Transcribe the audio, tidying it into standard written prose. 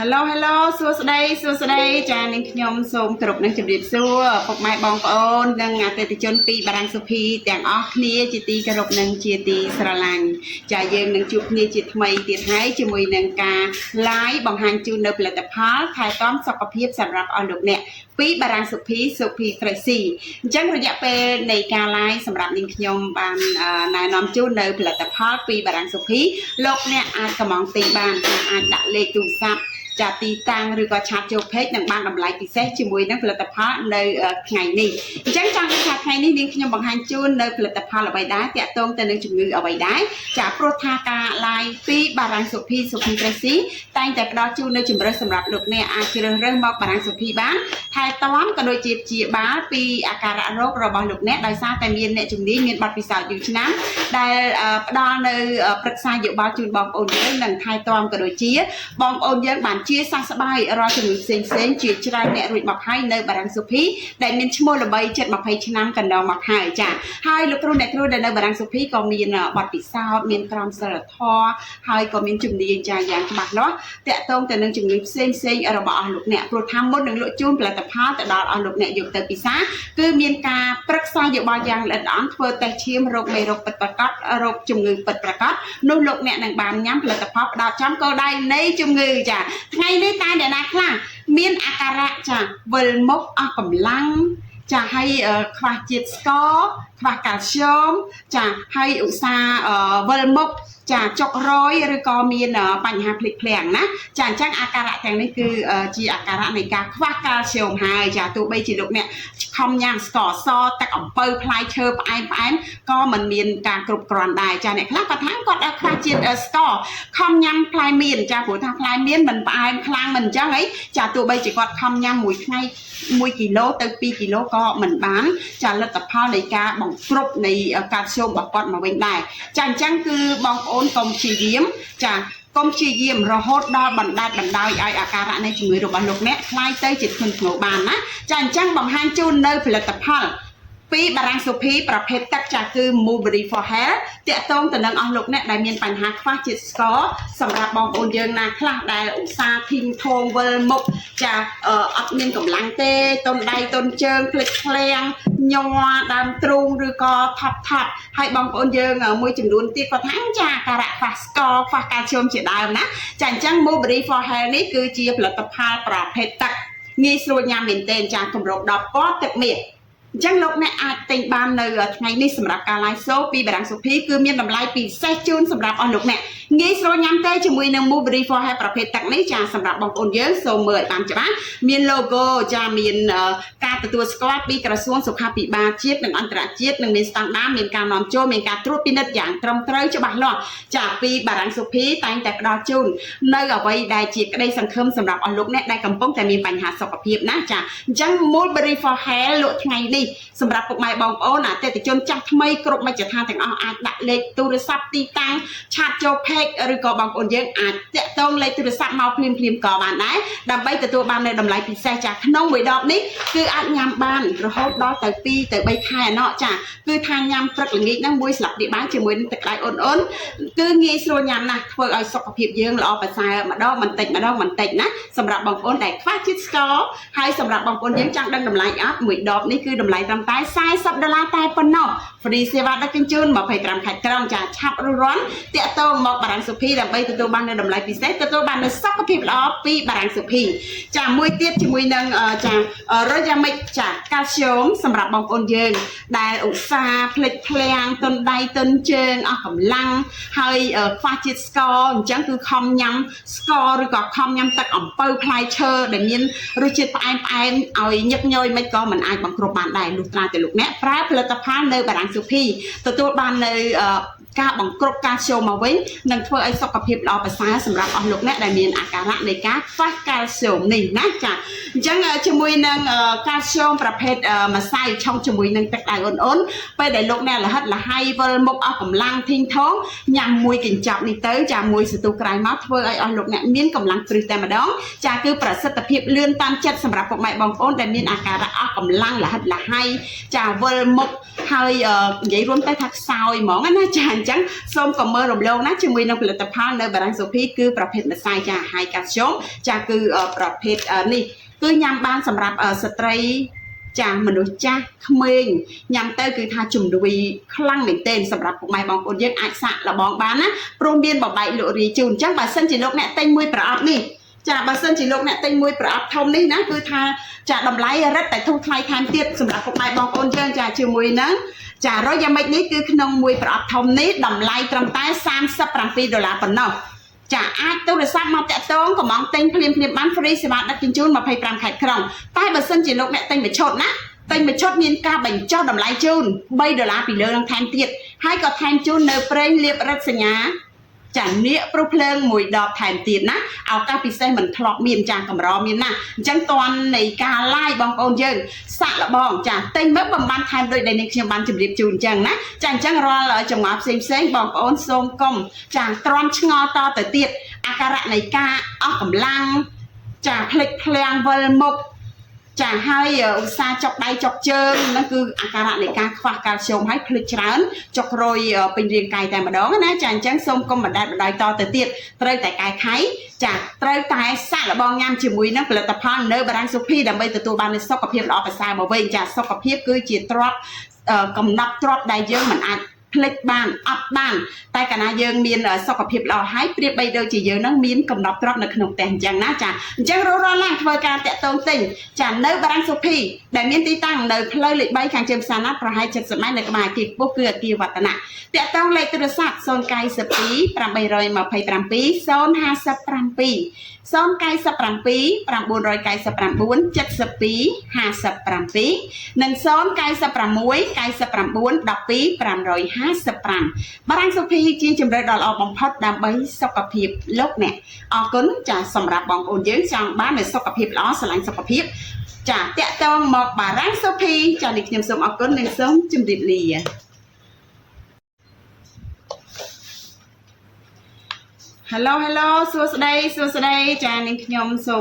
Hello Hello សួស្តីចានាងខ្ញុំសូមគោរពនឹងជម្រាបសួរពុកម៉ែបងប្អូននិងអតិថិជនពីបារាំងសុភីទាំងអស់គ្នាជាទីគោរពនិងជាទីស្រឡាញ់ចាយើងនឹងជួបគ្នាជាថ្មីទៀតហើយជាមួយនឹងការ live បង្ហាញជូននៅផលិតផលថែទាំសុខភាពសម្រាប់អស់លោកអ្នកពីបារាំងសុភី Tracy អញ្ចឹងរយៈពេលនៃការ live សម្រាប់នាងខ្ញុំបានណែនាំជូននៅផលិតផលពីបារាំងសុភីលោកអ្នកអាចកម្មង់ទិញបានអាចដាក់លេខទូរស័ព្ទចាទីតាំងឬក៏ឆាតចូល page នឹងបានតម្លៃពិសេសជាមួយនឹងផលិតផលនៅថ្ងៃនេះអញ្ចឹងចង់និយាយថាថ្ងៃនេះនាងខ្ញុំបង្ហាញជូននៅផលិតផលអ្វីដែរតាក់ទងទៅនឹងជំងឺអ្វីដែរចាព្រោះថាការ live ពីបារាំងសុភី Tracy តែងតែផ្ដល់ជូននៅជំរើសសម្រាប់លោកអ្នកអាចជ្រើសរើសមកបារាំងសុភីបានថែទាំក៏ដូចជាព្យាបាលពីអាការៈរោគរបស់លោកអ្នកដោយសារតែមានអ្នកជំនាញមានបទពិសោធន៍យូរឆ្នាំដែលផ្ដល់នៅប្រឹក្សាយោបល់ជូនបងប្អូនយើងនិងថែទាំក៏ដូចជាបងប្អូនយើងបានជាសះស្បើយរាល់ជំងឺផ្សេងជាច្រើនអ្នករួចមកហើយនៅបារាំងសុភីដែលមានឈ្មោះល្បីជិត20ឆ្នាំកន្លងមកហើយចាហើយលោកគ្រូអ្នកគ្រូដែលនៅបារាំងសុភីក៏មានបទពិសោធន៍មានក្រមសីលធម៌ហើយក៏មានជំនាញចាយ៉ាងច្បាស់លាស់តាក់ទងទៅនឹងជំងឺផ្សេងរបស់អស់លោកអ្នកព្រោះថាមុននឹងលក់ជូនផលិតផលទៅដល់អស់លោកអ្នកយកទៅពិសាគឺមានការប្រឹក្សាយោបល់យ៉ាងល្អិតល្អន់ធ្វើតេស្តឈាមរោគមេរោគពិតប្រាកដរោគជំងឺពិតប្រាកដនោះលោកអ្នកនឹងបានញ៉ាំផលិតផលផ្ដោតចំគោលដៅនៃជំងឺចាថ្ងៃនេះតើអ្នកណាខ្លះមានអាការៈចាវិលមុខអស់កម្លាំងចាហើយខ្វះជាតិស្ករខ្វះកាល់ស្យូមចាហើយឧស្សាហ៍វិលមុខចាចុករយឬក៏មានបញ្ហាភ្លេចភ្លាំងណាចាអញ្ចឹងអាការៈទាំងនេះគឺជាអាការៈនៃការខ្វះកាល់ស្យូមហើយចាទោះបីជាលោកអ្នកខំញ៉ាំស្ករសទឹកអំពៅផ្លែឈើផ្អែមក៏មិនមានការគ្រប់គ្រាន់ដែរចាអ្នកខ្លះគាត់ថាគាត់ខ្វះជាតិស្ករខំញ៉ាំផ្លែមៀនចាព្រោះថាផ្លែមៀនមិនផ្អែមខ្លាំងមិនអញ្ចឹងហីចាទោះបីជាគាត់ខំញ៉ាំមួយថ្ងៃ1គីឡូទៅ2គីឡូក៏មិនបានចាលទ្ធផលនៃការបង្គ្រប់នៃកាល់ស្យូមរបស់គាត់មកវិញដែរចាអញ្ចឹងគឺបងប្អូនកុំព្យាយាមចាកុំព្យាយាមរហូតដល់បណ្ដាច់បណ្ដោយឲ្យអាការៈនៃជំងឺរបស់លោកអ្នកคล้ายទៅជាធ្ងន់ធ្ងរបានណាចាអញ្ចឹងបង្ហាញជូននៅផលិតផលពីបារាំងសុភីប្រភេទទឹកចាគឺ Mulberry for Hair តាក់ទងទៅនឹងអស់លោកអ្នកដែលមានបញ្ហាខ្វះជាតិស្ករសម្រាប់បងប្អូនយើងណាខ្លះដែលឧស្សាហ៍ធីងធងវិលមុខចាអត់មានកម្លាំងទេតុនដៃតុនជើងភ្លេចភ្លាំងញ័រដើមទ្រូងឬក៏ថប់ហើយបងប្អូនយើងមួយចំនួនទៀតគាត់ថាចាអាការៈខ្វះស្ករខ្វះកាល់ស្យូមជាដើមណាចាអញ្ចឹង Mulberry for Hair នេះគឺជាផលិតផលប្រភេទទឹកងាយស្រួលញ៉ាំមែនទែនចាកម្រង10ពណ៌ទឹកមាសអញ្ចឹងលោកអ្នកអាចទិញបាននៅថ្ងៃនេះសម្រាប់ការ live show ពីបារាំងសុភីគឺមានតម្លៃពិសេសជូនសម្រាប់អស់លោកអ្នកងាយស្រួលញ៉ាំទេជាមួយនឹង Mulberry for Hair ប្រភេទទឹកនេះចាសម្រាប់បងប្អូនយើងសូមមើលឲ្យបានច្បាស់មាន logo ចាមានការទទួលស្គាល់ពីក្រសួងសុខាភិបាលជាតិនិងអន្តរជាតិនិងមានស្តង់ដារមានការនាំចូលមានការត្រួតពិនិត្យយ៉ាងត្រឹមត្រូវច្បាស់លាស់ចាពីបារាំងសុភីតែងតែផ្ដល់ជូននៅអ្វីដែលជាក្តីសង្ឃឹមសម្រាប់អស់លោកអ្នកដែលកំពុងតែមានបញ្ហាសុខភាពណាចាអញ្ចឹង Mulberry for Hair លក់ថ្ងៃនេះសម្រាប់ពុកម៉ែបងប្អូនអតិថិជនចាស់ថ្មីគ្រប់មជ្ឈដ្ឋានទាំងអស់អាចដាក់លេខទូរស័ព្ទទីតាំងឆាតចូល page ឬក៏បងប្អូនយើងអាចតាក់ទងលេខទូរស័ព្ទមកភ្លាមក៏បានដែរដើម្បីទទួលបាននៅតម្លៃពិសេសចាក្នុងមួយដបនេះគឺអាចញ៉ាំបានរហូតដល់ទៅ2ទៅ3ខែណោះចាគឺថាញ៉ាំព្រឹកល្ងាចហ្នឹងមួយស្លាបព្រាបាយជាមួយនឹងទឹកក្តៅអ៊ុនគឺងាយស្រួលញ៉ាំណាស់ធ្វើឲ្យសុខភាពយើងល្អប្រសើរម្ដងបន្តិចណាសម្រាប់បងប្អូនដែលខ្វះជាតិស្ករហើយសម្រាប់បងប្អូនយើងចង់ដឹងតម្លៃអត់មួយដបនេះគឺតម្លៃត្រឹមតែ$40តែប៉ុណ្ណោះ free សេវាដឹកជញ្ជូន25ខែក្រុងចាឆាប់រួចរាន់តាក់ទងមកបារាំងសុភីដើម្បីទទួលបាននៅតម្លៃពិសេសទទួលបាននៅសុខភាពល្អពីបារាំងសុភីចាមួយទៀតជាមួយនឹងចារយ៉ាមិចចាកាល់ស្យូមសម្រាប់បងប្អូនយើងដែលឧស្សាហ៍ភ្លេចភ្លាំងតុនដៃតុនជើងអស់កម្លាំងហើយខ្វះជាតិស្ករអញ្ចឹងគឺខំញ៉ាំស្ករឬក៏ខំញ៉ាំទឹកអំពៅផ្លែឈើដែលមានរសជាតិផ្អែមឲ្យញឹកញយមិនក៏មិនអាចបង្គ្រប់បានដែរលុះត្រាតែលោកអ្នកប្រើផលិតផលនៅបារាំងសុភីទទួលបាននៅការបង្គ្រប់កាល់ស្យូមមកវិញនឹងធ្វើឲ្យសុខភាពល្អប្រសើរសម្រាប់អស់លោកអ្នកដែលមានអាការៈនៃការខ្វះកាល់ស្យូមនេះណាចាអញ្ចឹងជាមួយនឹងកាល់ស្យូមប្រភេទម្សៅឆុងជាមួយនឹងទឹកដៅអ៊ុនពេលដែលលោកអ្នកលហិតលហើយវិលមុខអស់កម្លាំងធីងថងញ៉ាំមួយកញ្ចប់នេះទៅចាមួយសន្ទុះក្រោយមកធ្វើឲ្យអស់លោកអ្នកមានកម្លាំងព្រឹសតែម្ដងចាគឺប្រសិទ្ធភាពលឿនតាមចិត្តសម្រាប់ពុកម៉ែបងប្អូនដែលមានអាការៈអស់កម្លាំងលហិតលហើយចាវិលមុខហើយនិយាយរួមទៅថាខ្សោយហ្មងណាចាអញ្ចឹង ចឹងសូមកុំមើលរំលងណាជាមួយនឹងផលិតផលនៅបារាំងសូភីគឺប្រភេទម្សៅចាហើយកាល់ស្យូមចាគឺប្រភេទនេះគឺញ៉ាំបានសម្រាប់ស្ត្រីចាមនុស្សចាស់ក្មេងញ៉ាំទៅគឺថាជំនួយខ្លាំងមែនទែនសម្រាប់ពុកម៉ែបងប្អូនយើងអាចសាកល្បងបានណាព្រមមានបបែកលក់រាយជូនអញ្ចឹងបើសិនជាលោកអ្នកទិញមួយប្រអប់នេះចាបើសិនជាលោកអ្នកទិញមួយប្រអប់ធំនេះណាគឺថាចាតម្លៃរឹតតែធូរថ្លៃថែមទៀតសម្រាប់ពុកម៉ែបងប្អូនយើងចាជាមួយនឹងចារយ៉ាមិចនេះគឺក្នុងមួយប្រអប់ធំនេះតម្លៃត្រឹមតែ$37ប៉ុណ្ណោះចាអាចទូរស័ព្ទមកតាក់ទងកំងទិញភ្លាមបាន free សេវាដឹកជញ្ជូន25ខែក្រុងតែបើសិនជាលោកអ្នកទិញមួយឈុតណាទិញមួយឈុតមានការបញ្ចុះតម្លៃជូន$3ពីលើនឹងថែមទៀតហើយក៏ថែមជូននៅប្រេងលាបរឹតសញ្ញាចានៀកព្រោះភ្លើងមួយដបថែមទៀតណាឱកាសពិសេសមិនធ្លាប់មានចាកម្រមានណាអញ្ចឹងតន់នៃការ live បងប្អូនយើងសាក់លបងចាទិញមកបំបានថែមដូចដែលនេះខ្ញុំបានជម្រាបជូនអញ្ចឹងណាចាអញ្ចឹងរាល់ចម្ងល់ផ្សេងបងប្អូនសូមកុំចាទ្រាំឆ្ងល់តទៅទៀតអាការៈនៃការអស់កម្លាំងចាភ្លេចភ្លាំងវិលមុខចាហើយឧស្សាហ៍ចុកដៃចុកជើងហ្នឹងគឺអាការៈនៃការខ្វះកាល់ស្យូមហើយភ្លេចច្រើនចុករយពេញរាងកាយតែម្ដងណាចាអញ្ចឹងសូមកុំបណ្តែតបណ្ដោយតទៅទៀតត្រូវតែកែខៃចាត្រូវតែសាក់លបងញ៉ាំជាមួយនឹងផលិតផលនៅបារាំងសូភីដើម្បីទទួលបាននូវសុខភាពល្អប្រសើរមកវិញចាសុខភាពគឺជាទ្រព្យកំណត់ទ្រព្យដែលយើងមិនអាចភ្លេចបានអត់បានតែកាលណាយើងមានសុខភាពល្អហើយប្រៀបបីដូចជាយើងនឹងមានកំណត់ទ្រព្យនៅក្នុងផ្ទះអញ្ចឹងណាចាអញ្ចឹងរស់រាល់ឡើងធ្វើការតាក់ទងទិញចានៅបារាំងសូភីដែលមានទីតាំងនៅផ្លូវលេខ3ខាងជើងផ្សារណាត់ប្រហែល70ម៉ែត្រនៅក្បែរអគារខ្ពស់គឺអគារវឌ្ឍនៈតាក់ទងលេខទូរស័ព្ទ092 827 057 097 999 7257និង096 99 12 555បារាំងសូភីជាជម្រើសដ៏ល្អបំផុតដើម្បីសុខភាពលោកអ្នកអរគុណចាសម្រាប់បងប្អូនយើងចង់បាននូវសុខភាពល្អស្រឡាញ់សុខភាពចាតាក់ទងមកបារាំងសូភីចានេះខ្ញុំសូមអរគុណនិងសូមជម្រាបលា Hello សួស្តីចានេះខ្ញុំសូម